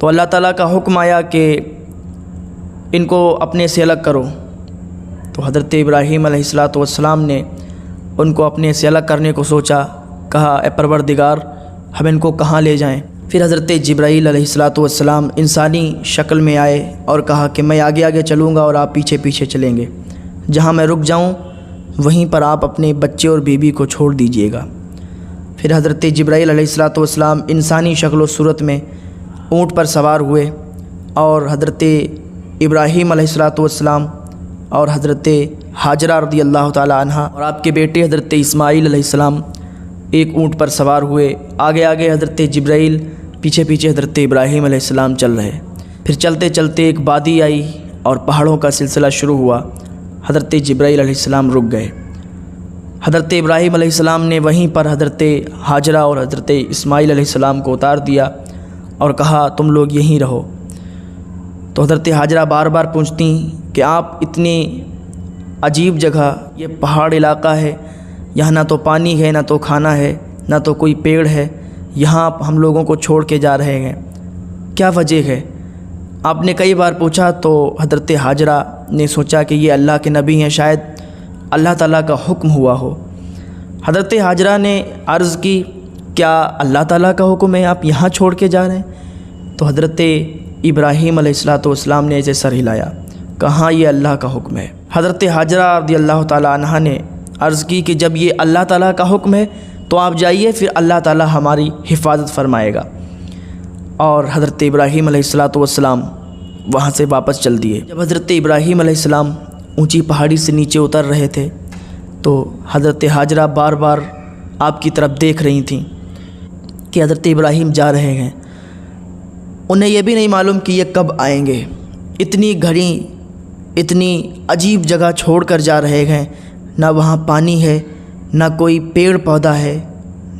تو اللہ تعالیٰ کا حکم آیا کہ ان کو اپنے سے الگ کرو۔ تو حضرت ابراہیم علیہ السلام نے ان کو اپنے سے الگ کرنے کو سوچا، کہا اے پروردگار ہم ان کو کہاں لے جائیں؟ پھر حضرت جبرائیل علیہ السلام انسانی شکل میں آئے اور کہا کہ میں آگے آگے چلوں گا اور آپ پیچھے پیچھے چلیں گے، جہاں میں رک جاؤں وہیں پر آپ اپنے بچے اور بیوی کو چھوڑ دیجئے گا۔ پھر حضرت جبرائیل علیہ السلام انسانی شکل و صورت میں اونٹ پر سوار ہوئے اور حضرت ابراہیم علیہ السلام اور حضرت حاجرہ رضی اللہ تعالی عنہ اور آپ کے بیٹے حضرت اسماعیل علیہ السلام ایک اونٹ پر سوار ہوئے، آگے آگے حضرت جبرائیل، پیچھے پیچھے حضرت ابراہیم علیہ السلام چل رہے۔ پھر چلتے چلتے ایک وادی آئی اور پہاڑوں کا سلسلہ شروع ہوا۔ حضرت جبرائیل علیہ السلام رک گئے۔ حضرت ابراہیم علیہ السلام نے وہیں پر حضرت حاجرہ اور حضرت اسماعیل علیہ السلام کو اتار دیا اور کہا تم لوگ یہیں رہو۔ تو حضرت حاجرہ بار بار پوچھتی کہ آپ اتنی عجیب جگہ، یہ پہاڑ علاقہ ہے، یہاں نہ تو پانی ہے، نہ تو کھانا ہے، نہ تو کوئی پیڑ ہے، یہاں آپ ہم لوگوں کو چھوڑ کے جا رہے ہیں، کیا وجہ ہے؟ آپ نے کئی بار پوچھا تو حضرت حاجرہ نے سوچا کہ یہ اللہ کے نبی ہیں، شاید اللہ تعالیٰ کا حکم ہوا ہو۔ حضرت حاجرہ نے عرض کی کیا اللہ تعالیٰ کا حکم ہے آپ یہاں چھوڑ کے جا رہے ہیں؟ تو حضرت ابراہیم علیہ السلام نے اسے سر ہلایا، کہاں یہ اللہ کا حکم ہے۔ حضرت حاجرہ رضی اللہ تعالی عنہ نے عرض کی کہ جب یہ اللہ تعالیٰ کا حکم ہے تو آپ جائیے، پھر اللہ تعالیٰ ہماری حفاظت فرمائے گا۔ اور حضرت ابراہیم علیہ السلام وہاں سے واپس چل دیے۔ جب حضرت ابراہیم علیہ السلام اونچی پہاڑی سے نیچے اتر رہے تھے تو حضرت حاجرہ بار بار آپ کی طرف دیکھ رہی تھیں کہ حضرت ابراہیم جا رہے ہیں۔ انہیں یہ بھی نہیں معلوم کہ یہ کب آئیں گے، اتنی گھڑی اتنی عجیب جگہ چھوڑ کر جا رہے ہیں، نہ وہاں پانی ہے، نہ کوئی پیڑ پودا ہے،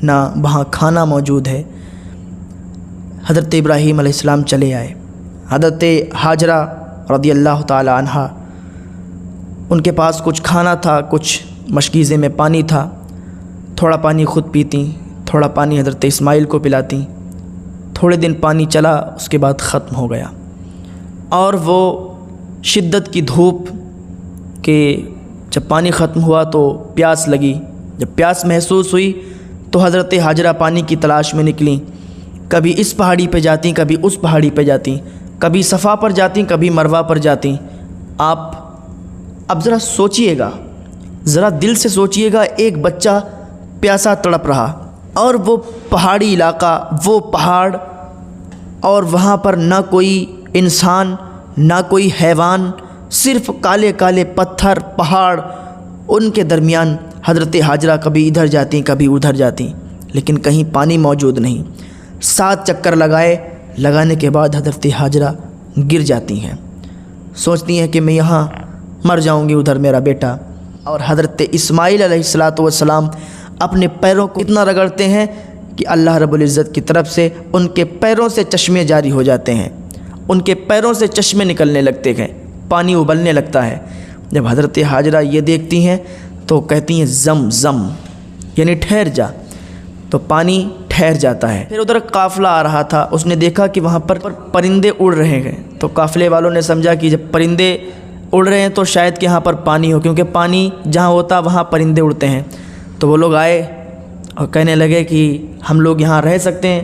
نہ وہاں کھانا موجود ہے۔ حضرت ابراہیم علیہ السلام چلے آئے۔ حضرت حاجرہ رضی اللہ تعالی عنہ، ان کے پاس کچھ کھانا تھا، کچھ مشکیزے میں پانی تھا، تھوڑا پانی خود پیتیں، تھوڑا پانی حضرت اسماعیل کو پلاتیں۔ تھوڑے دن پانی چلا، اس کے بعد ختم ہو گیا، اور وہ شدت کی دھوپ کہ جب پانی ختم ہوا تو پیاس لگی۔ جب پیاس محسوس ہوئی تو حضرت حاجرہ پانی کی تلاش میں نکلیں، کبھی اس پہاڑی پہ جاتیں، کبھی اس پہاڑی پہ جاتیں، کبھی صفا پر جاتیں، کبھی مروہ پر جاتیں۔ آپ اب ذرا سوچئے گا، ذرا دل سے سوچئے گا، ایک بچہ پیاسا تڑپ رہا اور وہ پہاڑی علاقہ، وہ پہاڑ، اور وہاں پر نہ کوئی انسان نہ کوئی حیوان، صرف کالے کالے پتھر، پہاڑ، ان کے درمیان حضرت حاجرہ کبھی ادھر جاتیں کبھی ادھر جاتیں، لیکن کہیں پانی موجود نہیں۔ 7 چکر لگانے کے بعد حضرت حاجرہ گر جاتی ہیں، سوچتی ہیں کہ میں یہاں مر جاؤں گی، ادھر میرا بیٹا۔ اور حضرت اسماعیل علیہ السلام اپنے پیروں کو اتنا رگڑتے ہیں کہ اللہ رب العزت کی طرف سے ان کے پیروں سے چشمے جاری ہو جاتے ہیں، ان کے پیروں سے چشمے نکلنے لگتے ہیں، پانی ابلنے لگتا ہے۔ جب حضرت حاجرہ یہ دیکھتی ہیں تو کہتی ہیں زم زم، یعنی ٹھہر جا، تو پانی ٹھہر جاتا ہے۔ پھر ادھر قافلہ آ رہا تھا، اس نے دیکھا کہ وہاں پر پرندے اڑ رہے ہیں، تو قافلے والوں نے سمجھا کہ جب پرندے اڑ رہے ہیں تو شاید کہ یہاں پر پانی ہو، کیونکہ پانی جہاں ہوتا وہاں پرندے اڑتے ہیں۔ تو وہ لوگ آئے اور کہنے لگے کہ ہم لوگ یہاں رہ سکتے ہیں؟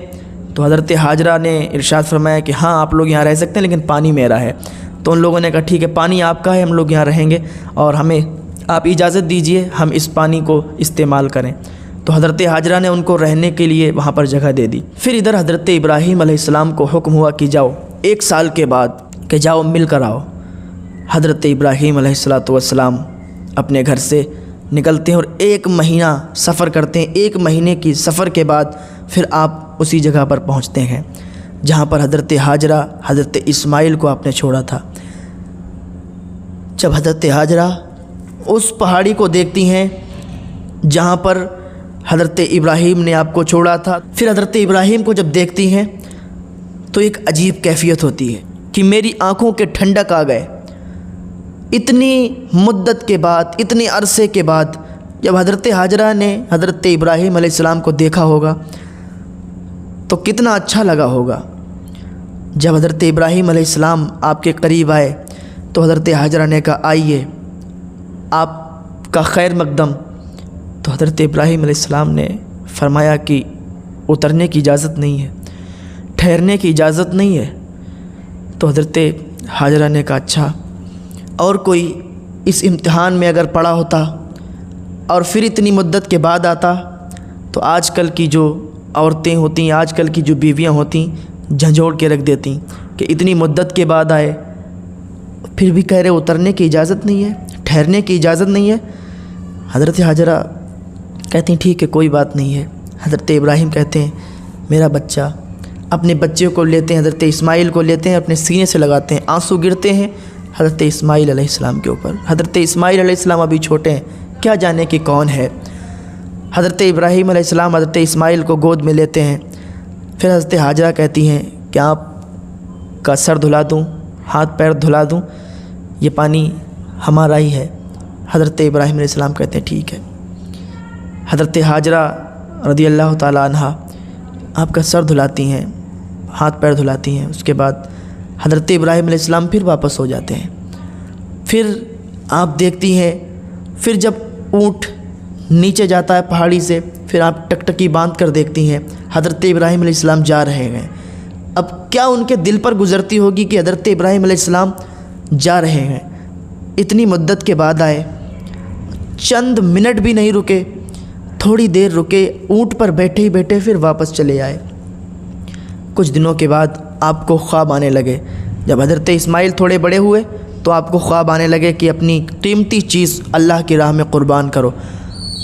تو حضرت حاجرہ نے ارشاد فرمایا کہ ہاں آپ لوگ یہاں رہ سکتے ہیں، لیکن پانی میرا ہے۔ تو ان لوگوں نے کہا ٹھیک ہے، پانی آپ کا ہے، ہم لوگ یہاں رہیں گے اور ہمیں آپ اجازت دیجئے ہم اس پانی کو استعمال کریں۔ تو حضرت حاجرہ نے ان کو رہنے کے لیے وہاں پر جگہ دے دی۔ پھر ادھر حضرت ابراہیم علیہ السلام کو حکم ہوا کہ جاؤ، 1 سال کے بعد کہ جاؤ مل کر آؤ۔ حضرت ابراہیم علیہ السلام اپنے گھر سے نکلتے ہیں اور 1 مہینہ سفر کرتے ہیں۔ 1 مہینے کی سفر کے بعد پھر آپ اسی جگہ پر پہنچتے ہیں جہاں پر حضرت حاجرہ حضرت اسماعیل کو آپ نے چھوڑا تھا۔ جب حضرت حاجرہ اس پہاڑی کو دیکھتی ہیں جہاں پر حضرت ابراہیم نے آپ کو چھوڑا تھا، پھر حضرت ابراہیم کو جب دیکھتی ہیں تو ایک عجیب کیفیت ہوتی ہے کہ میری آنکھوں کے ٹھنڈک آ گئے۔ اتنی مدت کے بعد، اتنے عرصے کے بعد جب حضرت حاجرہ نے حضرت ابراہیم علیہ السلام کو دیکھا ہوگا تو کتنا اچھا لگا ہوگا۔ جب حضرت ابراہیم علیہ السلام آپ کے قریب آئے تو حضرت حاجرہ نے کہا آئیے آپ کا خیر مقدم۔ تو حضرت ابراہیم علیہ السلام نے فرمایا کہ اترنے کی اجازت نہیں ہے، ٹھہرنے کی اجازت نہیں ہے۔ تو حضرت حاجرہ نے کہا اچھا، اور کوئی اس امتحان میں اگر پڑا ہوتا اور پھر اتنی مدت کے بعد آتا تو آج کل کی جو عورتیں ہوتی ہیں، آج کل کی جو بیویاں ہوتی جھنجھوڑ کے رکھ دیتی کہ اتنی مدت کے بعد آئے پھر بھی کہہ رہے اترنے کی اجازت نہیں ہے، ٹھہرنے کی اجازت نہیں ہے۔ حضرت حاجرہ کہتے ہیں ٹھیک ہے کوئی بات نہیں ہے۔ حضرت ابراہیم کہتے ہیں میرا بچہ، اپنے بچے کو لیتے ہیں، حضرت اسماعیل کو لیتے ہیں، اپنے سینے سے لگاتے ہیں، آنسو گرتے ہیں حضرت اسماعیل علیہ السلام کے اوپر۔ حضرت اسماعیل علیہ السلام ابھی چھوٹے ہیں، کیا جانے کہ کون ہے۔ حضرت ابراہیم علیہ السلام حضرت اسماعیل کو گود میں لیتے ہیں۔ پھر حضرت حاجرہ کہتی ہیں کہ آپ کا سر دھلا دوں، ہاتھ پیر دھلا دوں، یہ پانی ہمارا ہی ہے۔ حضرت ابراہیم علیہ السلام کہتے ہیں ٹھیک ہے۔ حضرت حاجرہ رضی اللہ تعالی عنہ آپ کا سر دھلاتی ہیں، ہاتھ پیر دھلاتی ہیں، اس کے بعد حضرت ابراہیم علیہ السلام پھر واپس ہو جاتے ہیں۔ پھر آپ دیکھتی ہیں پھر جب اونٹ نیچے جاتا ہے پہاڑی سے، پھر آپ ٹکٹکی باندھ کر دیکھتی ہیں حضرت ابراہیم علیہ السلام جا رہے ہیں۔ اب کیا ان کے دل پر گزرتی ہوگی کہ حضرت ابراہیم علیہ السلام جا رہے ہیں، اتنی مدت کے بعد آئے، چند منٹ بھی نہیں رکے، تھوڑی دیر رکے، اونٹ پر بیٹھے ہی بیٹھے پھر واپس چلے آئے۔ کچھ دنوں کے بعد آپ کو خواب آنے لگے۔ جب حضرت اسماعیل تھوڑے بڑے ہوئے تو آپ کو خواب آنے لگے کہ اپنی قیمتی چیز اللہ کی راہ میں قربان کرو۔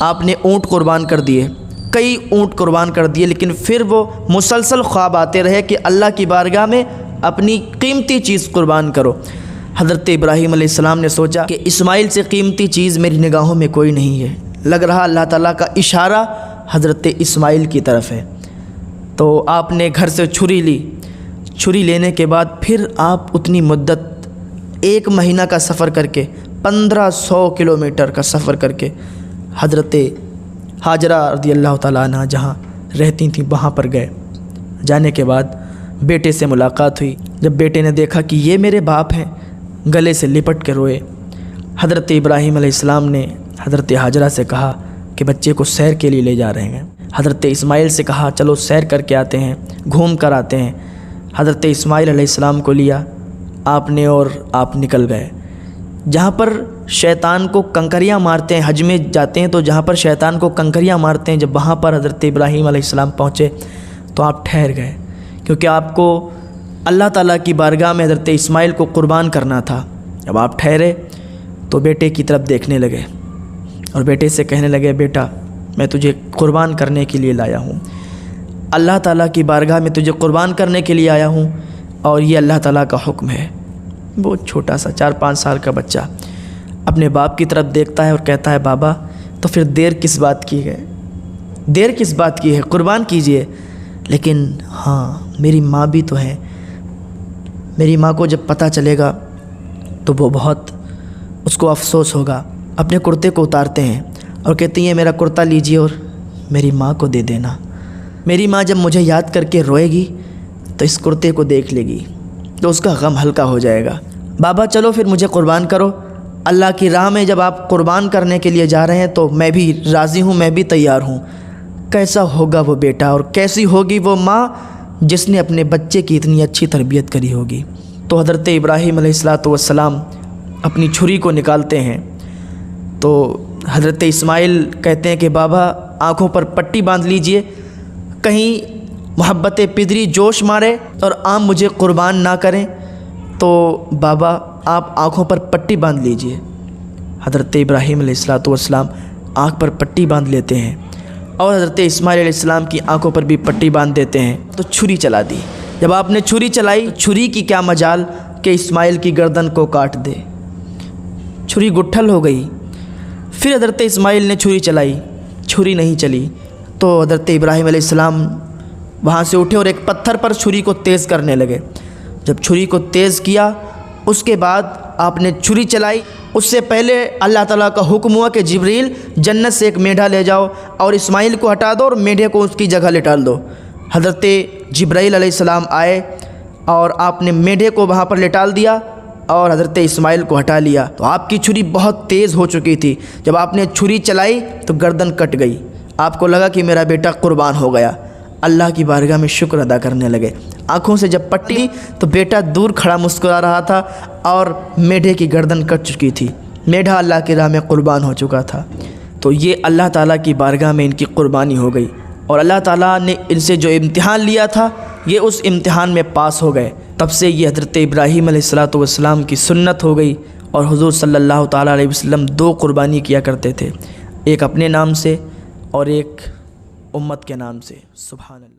آپ نے اونٹ قربان کر دیے، کئی اونٹ قربان کر دیے، لیکن پھر وہ مسلسل خواب آتے رہے کہ اللہ کی بارگاہ میں اپنی قیمتی چیز قربان کرو۔ حضرت ابراہیم علیہ السلام نے سوچا کہ اسماعیل سے قیمتی چیز میری نگاہوں میں کوئی نہیں ہے، لگ رہا اللہ تعالیٰ کا اشارہ حضرت اسماعیل کی طرف ہے۔ تو آپ نے گھر سے چھری لی، چھری لینے کے بعد پھر آپ اتنی مدت 1 مہینہ کا سفر کر کے 1500 کلومیٹر کا سفر کر کے حضرت حاجرہ رضی اللہ تعالیٰ عنہ جہاں رہتی تھیں وہاں پر گئے۔ جانے کے بعد بیٹے سے ملاقات ہوئی۔ جب بیٹے نے دیکھا کہ یہ میرے باپ ہیں، گلے سے لپٹ کے روئے۔ حضرت ابراہیم علیہ السلام نے حضرت حاجرہ سے کہا کہ بچے کو سیر کے لیے لے جا رہے ہیں۔ حضرت اسماعیل سے کہا چلو سیر کر کے آتے ہیں، گھوم کر آتے ہیں۔ حضرت اسماعیل علیہ السلام کو لیا آپ نے اور آپ نکل گئے۔ جہاں پر شیطان کو کنکریاں مارتے ہیں، حج میں جاتے ہیں تو جہاں پر شیطان کو کنکریاں مارتے ہیں، جب وہاں پر حضرت ابراہیم علیہ السلام پہنچے تو آپ ٹھہر گئے، کیونکہ آپ کو اللہ تعالیٰ کی بارگاہ میں حضرت اسماعیل کو قربان کرنا تھا۔ جب آپ ٹھہرے تو بیٹے کی طرف دیکھنے لگے اور بیٹے سے کہنے لگے بیٹا میں تجھے قربان کرنے کے لیے لایا ہوں، اللہ تعالیٰ کی بارگاہ میں تجھے قربان کرنے کے لیے آیا ہوں، اور یہ اللہ تعالیٰ کا حکم ہے۔ بہت چھوٹا سا 4-5 سال کا بچہ اپنے باپ کی طرف دیکھتا ہے اور کہتا ہے بابا تو پھر دیر کس بات کی ہے، دیر کس بات کی ہے، قربان کیجئے۔ لیکن ہاں میری ماں بھی تو ہے، میری ماں کو جب پتہ چلے گا تو وہ بہت اس کو افسوس ہوگا۔ اپنے کرتے کو اتارتے ہیں اور کہتی ہیں میرا کرتا لیجیے اور میری ماں کو دے دینا، میری ماں جب مجھے یاد کر کے روئے گی تو اس کرتے کو دیکھ لے گی تو اس کا غم ہلکا ہو جائے گا۔ بابا چلو پھر مجھے قربان کرو، اللہ کی راہ میں جب آپ قربان کرنے کے لیے جا رہے ہیں تو میں بھی راضی ہوں، میں بھی تیار ہوں۔ کیسا ہوگا وہ بیٹا اور کیسی ہوگی وہ ماں جس نے اپنے بچے کی اتنی اچھی تربیت کری ہوگی۔ تو حضرت ابراہیم علیہ السلام اپنی چھری کو نکالتے ہیں تو حضرت اسماعیل کہتے ہیں کہ بابا آنکھوں پر پٹی باندھ لیجئے، کہیں محبت پدری جوش مارے اور آپ مجھے قربان نہ کریں، تو بابا آپ آنکھوں پر پٹی باندھ لیجئے۔ حضرت ابراہیم علیہ السلام آنکھ پر پٹی باندھ لیتے ہیں اور حضرت اسماعیل علیہ السلام کی آنکھوں پر بھی پٹی باندھ دیتے ہیں۔ تو چھری چلا دی۔ جب آپ نے چھری چلائی، چھری کی کیا مجال کہ اسماعیل کی گردن کو کاٹ دے، چھری گٹھل ہو گئی۔ پھر حضرت اسماعیل نے چھری چلائی، چھری نہیں چلی، تو حضرت ابراہیم علیہ السلام وہاں سے اٹھے اور ایک پتھر پر چھری کو تیز کرنے لگے۔ جب چھری کو تیز کیا اس کے بعد آپ نے چھری چلائی، اس سے پہلے اللہ تعالیٰ کا حکم ہوا کہ جبریل جنت سے ایک میڈھا لے جاؤ اور اسماعیل کو ہٹا دو اور میڈھے کو اس کی جگہ لٹال دو۔ حضرت جبرائیل علیہ السلام آئے اور آپ نے میڈھے کو وہاں پر لٹال دیا اور حضرت اسماعیل کو ہٹا لیا۔ تو آپ کی چھری بہت تیز ہو چکی تھی، جب آپ نے چھری چلائی تو گردن کٹ گئی، آپ کو لگا کہ میرا بیٹا قربان ہو گیا۔ اللہ کی بارگاہ میں شکر ادا کرنے لگے۔ آنکھوں سے جب پٹی تو بیٹا دور کھڑا مسکرا رہا تھا اور میڈھے کی گردن کٹ چکی تھی، میڈھا اللہ کی راہ میں قربان ہو چکا تھا۔ تو یہ اللہ تعالیٰ کی بارگاہ میں ان کی قربانی ہو گئی، اور اللہ تعالیٰ نے ان سے جو امتحان لیا تھا یہ اس امتحان میں پاس ہو گئے۔ تب سے یہ حضرت ابراہیم علیہ السلام کی سنت ہو گئی، اور حضور صلی اللہ تعالیٰ علیہ وسلم 2 قربانی کیا کرتے تھے، ایک اپنے نام سے اور ایک امت کے نام سے۔ سبحان اللہ۔